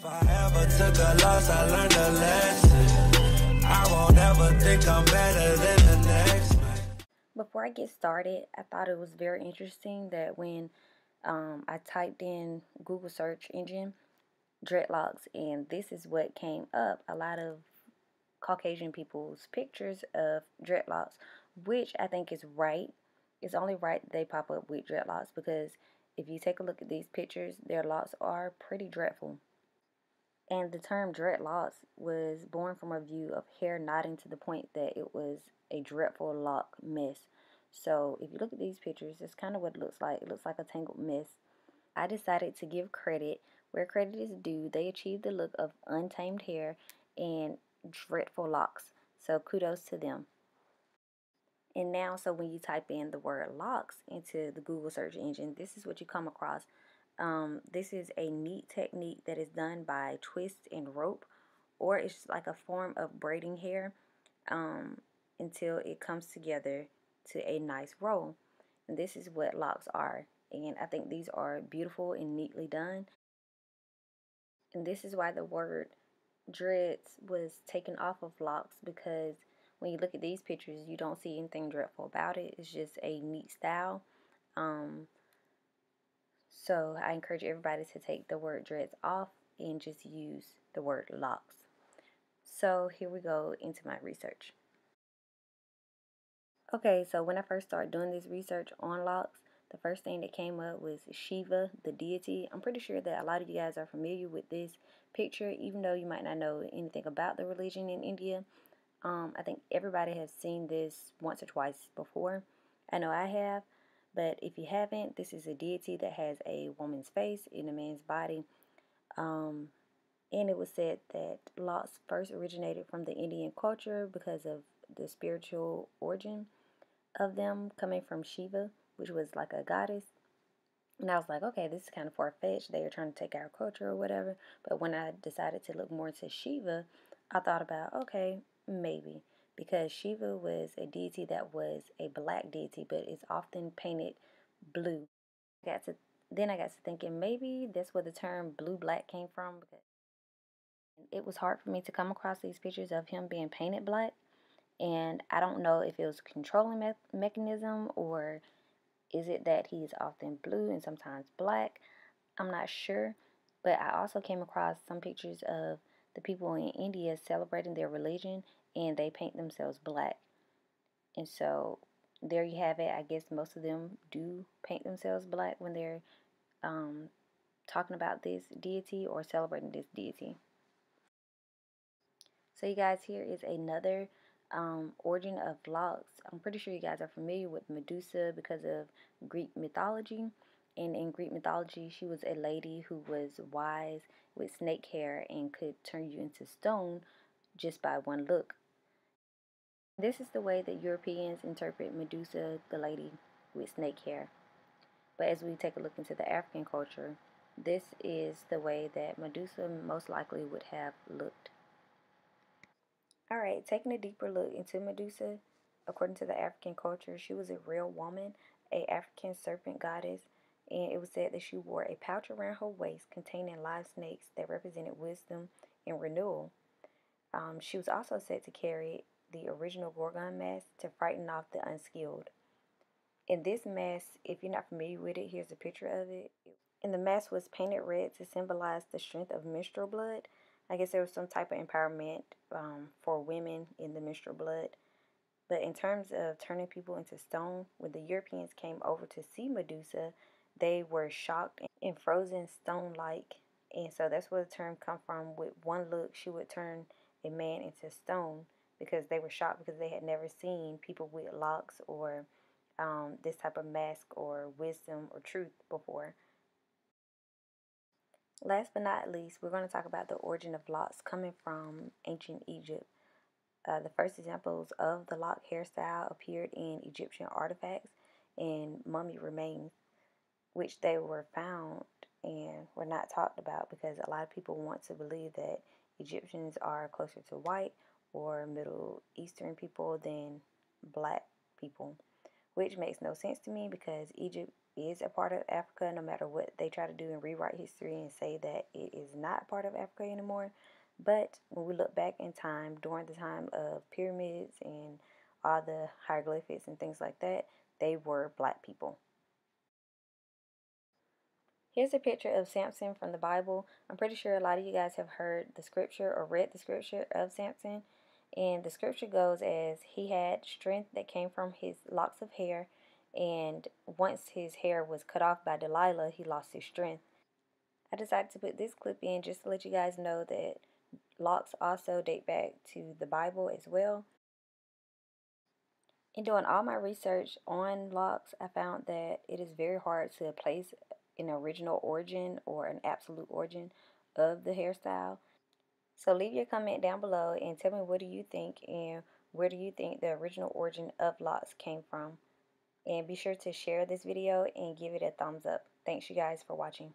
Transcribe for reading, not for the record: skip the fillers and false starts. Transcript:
If I ever took a loss, I learned a lesson. I won't ever think I'm better than the next. Before I get started, I thought it was very interesting that when I typed in Google search engine dreadlocks, and this is what came up: a lot of Caucasian people's pictures of dreadlocks, which I think is right. It's only right that they pop up with dreadlocks, because if you take a look at these pictures, their locks are pretty dreadful. And the term dreadlocks was born from a view of hair knotting to the point that it was a dreadful lock mess. So if you look at these pictures, that's kind of what it looks like. It looks like a tangled mess. I decided to give credit where credit is due. They achieved the look of untamed hair and dreadful locks. So kudos to them. And now, so when you type in the word locks into the Google search engine, this is what you come across. This is a neat technique that is done by twist and rope, or it's like a form of braiding hair until it comes together to a nice roll. And this is what locks are. And I think these are beautiful and neatly done. And this is why the word dreads was taken off of locks, because when you look at these pictures, you don't see anything dreadful about it. It's just a neat style. So I encourage everybody to take the word dreads off and just use the word locks. So here we go into my research. Okay, so when I first started doing this research on locks, the first thing that came up was Shiva, the deity. I'm pretty sure that a lot of you guys are familiar with this picture, even though you might not know anything about the religion in India. I think everybody has seen this once or twice before. I know I have, but if you haven't, this is a deity that has a woman's face in a man's body. And it was said that locks first originated from the Indian culture because of the spiritual origin of them coming from Shiva, which was like a goddess. And I was like, okay, this is kind of far-fetched. They are trying to take our culture or whatever. But when I decided to look more into Shiva, I thought about, okay, maybe. Because Shiva was a deity that was a black deity, but it's often painted blue. Then I got to thinking maybe that's where the term blue-black came from, because it was hard for me to come across these pictures of him being painted black. And I don't know if it was a controlling mechanism, or is it that he's often blue and sometimes black? I'm not sure. But I also came across some pictures of the people in India celebrating their religion, and they paint themselves black. And so there you have it. I guess most of them do paint themselves black when they're talking about this deity or celebrating this deity. So you guys, here is another origin of locks. I'm pretty sure you guys are familiar with Medusa because of Greek mythology. And in Greek mythology, she was a lady who was wise with snake hair and could turn you into stone just by one look. This is the way that Europeans interpret Medusa, the lady with snake hair. But as we take a look into the African culture, this is the way that Medusa most likely would have looked. Alright, taking a deeper look into Medusa, according to the African culture, she was a real woman, a African serpent goddess, and it was said that she wore a pouch around her waist containing live snakes that represented wisdom and renewal. She was also said to carry the original Gorgon mask to frighten off the unskilled. In this mask, if you're not familiar with it, here's a picture of it. And the mask was painted red to symbolize the strength of menstrual blood. I guess there was some type of empowerment for women in the menstrual blood. But in terms of turning people into stone, when the Europeans came over to see Medusa, they were shocked and frozen stone-like. And so that's where the term come from. With one look, she would turn a man into stone, because they were shocked because they had never seen people with locks or this type of mask or wisdom or truth before. Last but not least, we're going to talk about the origin of locks coming from ancient Egypt. The first examples of the lock hairstyle appeared in Egyptian artifacts and mummy remains, which they were found and were not talked about, because a lot of people want to believe that Egyptians are closer to white or Middle Eastern people than black people, which makes no sense to me, because Egypt is a part of Africa, no matter what they try to do and rewrite history and say that it is not part of Africa anymore. But when we look back in time, during the time of pyramids and all the hieroglyphics and things like that, they were black people. Here's a picture of Samson from the Bible. I'm pretty sure a lot of you guys have heard the scripture or read the scripture of Samson. And the scripture goes as he had strength that came from his locks of hair. And once his hair was cut off by Delilah, he lost his strength. I decided to put this clip in just to let you guys know that locks also date back to the Bible as well. In doing all my research on locks, I found that it is very hard to place an original origin or an absolute origin of the hairstyle. So leave your comment down below and tell me what do you think and where do you think the original origin of locks came from. And be sure to share this video and give it a thumbs up. Thanks you guys for watching.